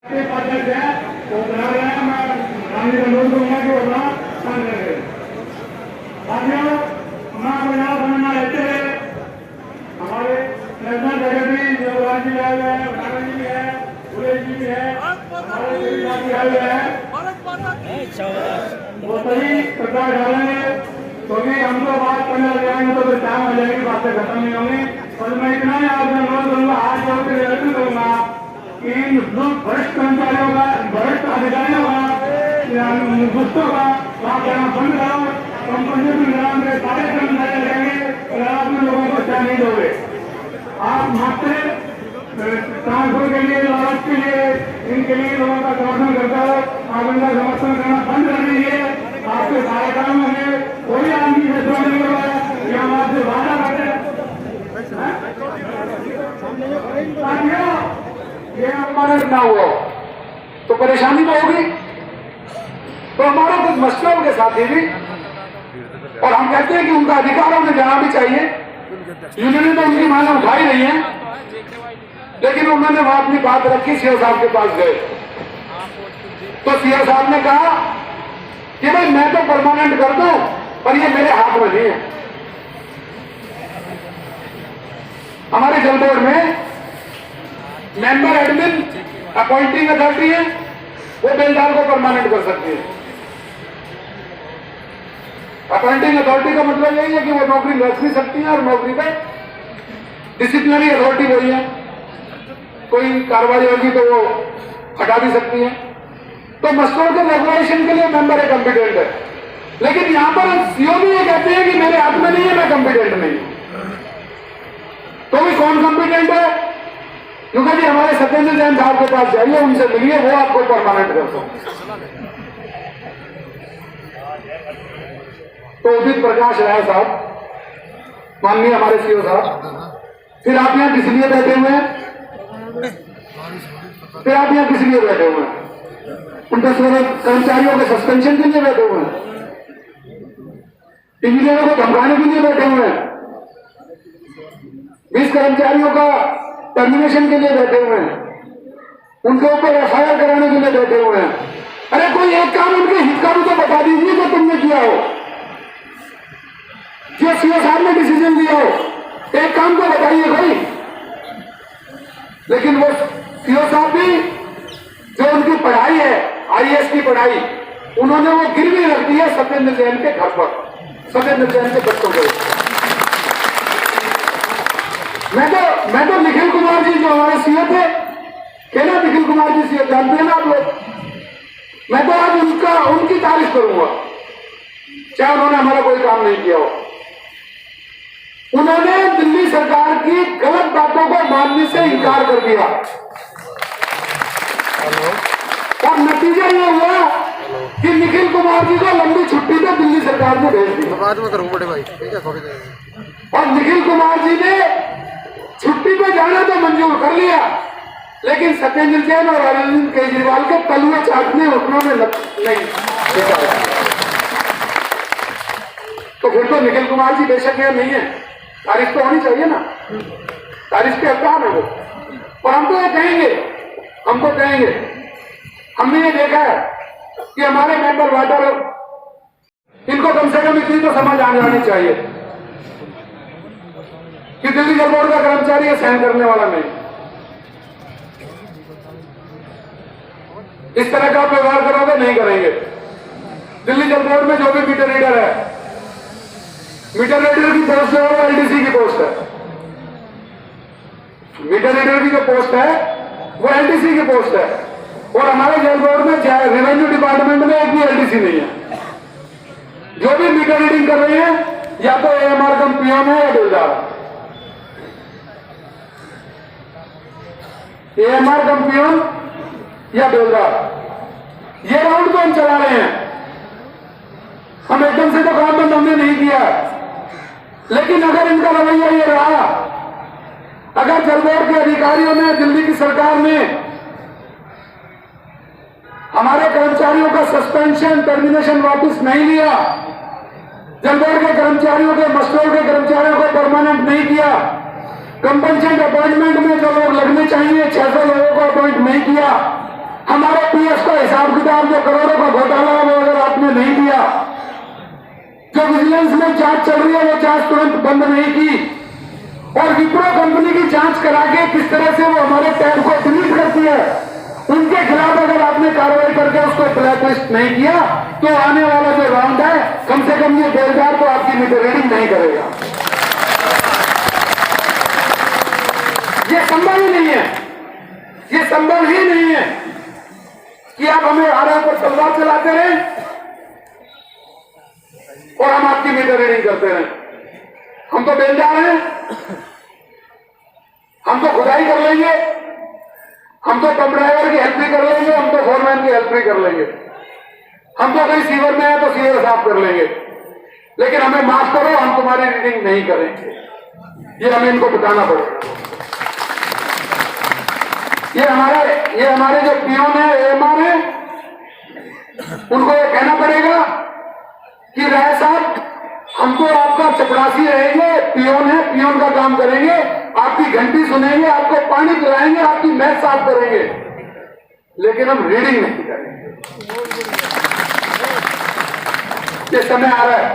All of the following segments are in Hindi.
हमारे नेशनल सेक्रेटरी देवराज जी आए हुए हैं, नारायण जी है, सुरेश जी है, हमारे जी आए हुए हैं। वो सभी सरकार डालेंगे क्योंकि हम तो बात करने लग जाएंगे तो टाइम हो जाएगी, बातें खत्म नहीं होंगी। और मैं इतना ही आपसे अनुरोध करूंगा, हाथ जोड़ के निवेदन करूंगा कि इन वरिष्ठ कर्मचारियों का, वरिष्ठ अधिकारियों का, दुष्टों का वहाँ जाना बंद करो। कंपनी के निजाम के सारे कर्मचारी लगेंगे और आप लोगों को चाय नहीं दोगे। आप मात्र ट्रांसफर के लिए, लालच के लिए, इनके लिए लोगों का समर्थन करता हो, आप इनका समर्थन करना बंद कर दीजिए। आपके कार्यक्रम में कोई आदमी फैसला नहीं होगा कि हम आपसे वादा करते हैं। ये हमारे ना हुआ तो परेशानी तो होगी। तो हमारे कुछ मसलों के साथ भी, और हम कहते हैं कि उनका अधिकारों में जाना भी चाहिए। यूनियन तो उनकी मांग उठाई नहीं है, लेकिन उन्होंने वहां अपनी बात रखी, सीओ साहब के पास गए तो सीओ साहब ने कहा कि भाई मैं तो परमानेंट कर दूं, पर ये मेरे हाथ में नहीं है। हमारे जल बोर्ड में मेंबर एडमिन अपॉइंटिंग अथॉरिटी है, वो बेलदार को परमानेंट कर सकती है। अपॉइंटिंग अथॉरिटी का मतलब यही है कि वो नौकरी रख भी सकती है और नौकरी पे डिसिप्लिनरी अथॉरिटी वही है, कोई कार्रवाई होगी तो वो हटा भी सकती है। तो मसलों के रेगुलेशन के लिए मेंबर है कॉम्पिटेंट है, लेकिन यहां पर सीओ भी ये कहते हैं कि मेरे हाथ में नहीं है, मैं कॉम्पिटेंट नहीं। तो भी कौन कॉम्पिटेंट है? क्योंकि जी हमारे सत्येंद्र जैन साहब के पास जाइए, उनसे मिलिए, वो आपको परमानेंट कर सकते। तो उदित प्रकाश राय साहब, माननीय हमारे सीओ साहब, फिर आप यहां किस लिए बैठे हुए हैं? फिर आप यहां किस लिए बैठे हुए हैं? उन 10 कर्मचारियों के सस्पेंशन के लिए बैठे हुए हैं, इंजीनियरों को धमकाने के लिए बैठे हुए हैं, 20 कर्मचारियों का टर्मिनेशन के लिए बैठे हुए हैं, उनके ऊपर एफआईआर कराने के लिए बैठे हुए हैं। अरे कोई एक काम उनके हित का भी तो बता दीजिए जो तुमने किया हो, जो सीओ साहब ने डिसीजन दिया हो, एक काम तो बताइए भाई। लेकिन वो सीओ साहब भी जो उनकी पढ़ाई है, आईएएस की पढ़ाई, उन्होंने वो गिरवी रख दी है सत्येंद्र जैन के घर पर, सत्येंद्र जैन के बच्चों को। मैं तो निखिल कुमार जी जो हमारे सीओ थे, कहना निखिल कुमार जी सीओ जानते हैं ना आप लोग, मैं तो आज उनकी तारीफ करूंगा, चाहे उन्होंने हमारा कोई काम नहीं किया हो। उन्होंने दिल्ली सरकार की गलत बातों को मानने से इनकार कर दिया और नतीजा ये हुआ कि निखिल कुमार जी को लंबी छुट्टी पे दिल्ली सरकार ने भेज दी। बाद में करूँ बड़े भाई, ठीक है। और निखिल कुमार जी ने छुट्टी पे जाना तो मंजूर कर लिया, लेकिन सत्येंद्र जैन और अरविंद केजरीवाल के तलुए चाटने उन्होंने नहीं। तो फिर तो निखिल कुमार जी बेशक यह नहीं है, तारीफ तो होनी चाहिए ना, तारीफ के हकदार है वो। और हम तो ये कहेंगे, हमने ये देखा है कि हमारे मेंबर वाटर, इनको कम से कम इतनी तो समझ आने आनी चाहिए कि दिल्ली जल बोर्ड का कर्मचारी है सहन करने वाला नहीं। इस तरह का व्यवहार करोगे नहीं करेंगे। दिल्ली जल बोर्ड में जो भी मीटर रीडर है, मीटर रीडर की पोस्ट है वो एलडीसी की पोस्ट है, मीटर रीडर की जो पोस्ट है वो एलडीसी की पोस्ट है। और हमारे जल बोर्ड में रेवेन्यू डिपार्टमेंट में एक भी एलडीसी नहीं है। जो भी मीटर रीडिंग कर रहे हैं या तो एएमआर कंपनियों में या बेलदार, एएमआर कंपनियों या बेलदार, ये राउंड तो हम चला रहे हैं। हम एकदम से तो काम बंद हमने नहीं किया, लेकिन अगर इनका रवैया ये रहा, अगर जल बोर्ड के अधिकारियों ने, दिल्ली की सरकार ने हमारे कर्मचारियों का सस्पेंशन, टर्मिनेशन वापस नहीं लिया, जल बोर्ड के कर्मचारियों के, मस्टोर के कर्मचारियों को परमानेंट नहीं किया, कंपनसेंट अपॉइंटमेंट में जो लोग लगने चाहिए 600 लोगों को अपॉइंट नहीं किया, हमारे पीएस का हिसाब किताब जो करोड़ों का घोटाला है वो अगर आपने नहीं दिया, जो विजिलेंस में जांच चल रही है वो जांच तुरंत बंद नहीं की, और विप्रो कंपनी की जांच करा के किस तरह से वो हमारे टैब को डिलीट करती है, उनके खिलाफ अगर आपने कार्रवाई करके उसको ब्लैकलिस्ट नहीं किया तो आने वाला जो राउंड है कम से कम ये बेलदार तो आपकी मीटर रीडिंग नहीं करेगा। ये संभव ही नहीं है, ये संभव ही नहीं है कि आप हमें आरोप पर तलवार चलाते रहें और हम आपकी मीटर रीडिंग करते रहें। हम तो बेलदार हैं, हम तो खुदाई कर लेंगे, हम तो पंप ड्राइवर की हेल्प भी कर लेंगे, हम तो फोरमैन की हेल्प भी कर लेंगे, हम तो कहीं सीवर में है तो सीवर साफ कर लेंगे, लेकिन हमें माफ करो हम तुम्हारी रीडिंग नहीं करेंगे। ये हमें इनको बताना पड़ेगा। ये हमारे जो पियोन है, एएमआर है, उनको ये कहना पड़ेगा कि राय साहब हम तो आपका चपरासी रहेंगे, पियोन है, पियोन का काम करेंगे, आपकी घंटी सुनेंगे, आपको पानी पिलाएंगे, आपकी मैच साफ करेंगे, लेकिन हम रीडिंग नहीं करेंगे। ये समय आ रहा है,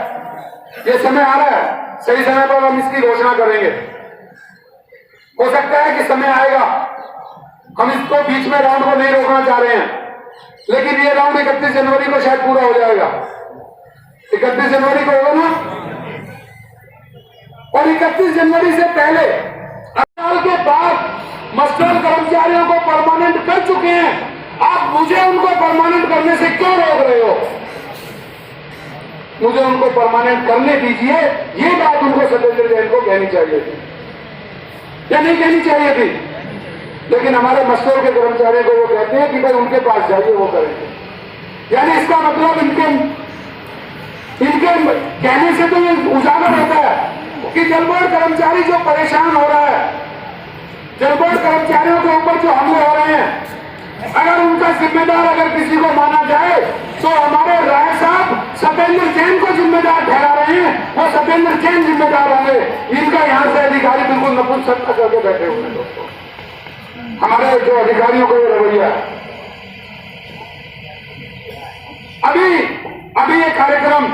ये समय आ रहा है, सही समय पर हम इसकी घोषणा करेंगे। हो सकता है कि समय आएगा, हम इसको बीच में राउंड को नहीं रोकना चाह रहे हैं, लेकिन ये राउंड 31 जनवरी को शायद पूरा हो जाएगा। 31 जनवरी को होगा ना, और 31 जनवरी से पहले साल के बाद मस्टर्ड कर्मचारियों को परमानेंट कर चुके हैं, आप मुझे उनको परमानेंट करने से क्यों रोक रहे हो? मुझे उनको परमानेंट करने दीजिए, ये बात उनको सत्येंद्र जैन को कहनी चाहिए थी या नहीं कहनी चाहिए थी, लेकिन हमारे मस्टर्ड के कर्मचारियों को वो कहते हैं कि भाई उनके पास जाइए, वो करेंगे। यानी इसका मतलब इनके कहने से तो ये उजागर होता है कि जलबोर्ड कर्मचारी जो परेशान हो रहा है, जलबोर्ड कर्मचारियों के ऊपर जो हमले हो रहे हैं, अगर उनका जिम्मेदार अगर किसी को माना जाए तो हमारे राय साहब सत्येंद्र जैन को जिम्मेदार ठहरा रहे हैं, वो सत्येंद्र जैन जिम्मेदार होंगे। इनका यहां से अधिकारी बिल्कुल नपुंसकता करके बैठे हुए हैं। दोस्तों, हमारे जो अधिकारियों को ये रवैया है, अभी ये कार्यक्रम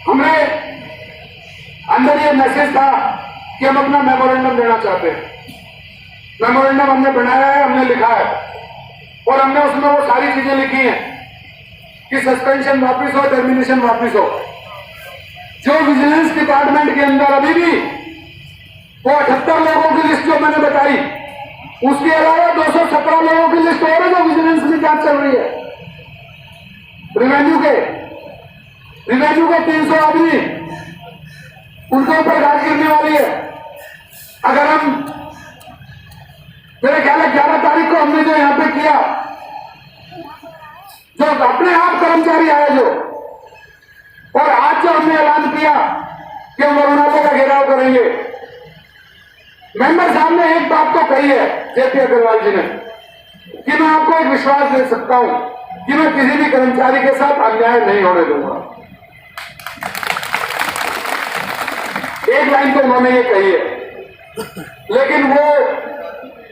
हमने अंदर ये मैसेज था कि हम अपना मेमोरेंडम देना चाहते हैं। मेमोरेंडम हमने बनाया है, हमने लिखा है, और हमने उसमें वो सारी चीजें लिखी हैं कि सस्पेंशन वापिस हो, टर्मिनेशन वापिस हो। जो विजिलेंस डिपार्टमेंट के अंदर अभी भी वो 78 लोगों की लिस्ट जो मैंने बताई, उसके अलावा 217 लोगों की लिस्ट और है जो विजिलेंस में जांच चल रही है। रिवेन्यू के 300 आदमी, उनके ऊपर जांच गिरने वाली है। अगर हम, मेरे ख्याल है 11 तारीख को हमने जो यहां पे किया, जो अपने आप कर्मचारी आए जो, और आज जो हमने ऐलान किया कि हम अरुणाचल का घेराव करेंगे, मेंबर साहब ने एक बात तो कही है, जेपी अग्रवाल जी ने, कि मैं आपको एक विश्वास दे सकता हूं कि मैं किसी भी कर्मचारी के साथ अन्याय नहीं होने दूंगा। एक लाइन तो उन्होंने ये कही है, लेकिन वो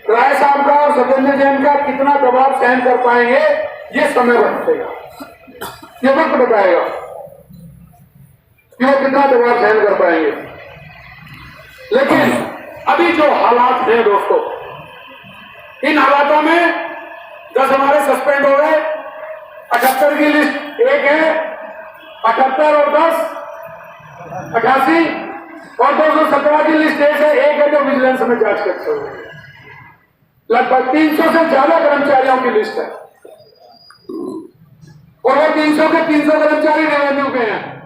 राय साहब का और सत्येंद्र जैन का कितना दबाव सहन कर पाएंगे ये समय बताएगा, ये वक्त बताएगा कि वो कितना दबाव सहन कर पाएंगे। लेकिन अभी जो हालात हैं दोस्तों, इन हालातों में 10 हमारे सस्पेंड हो गए, 78 की लिस्ट एक है, 78 और 10 88, और 217 की लिस्ट एक है जो विजिलेंस में जांच कर रही है। लगभग 300 से ज्यादा कर्मचारियों की लिस्ट है, और वो 300 के 300 कर्मचारी रेवेन्यू के हैं।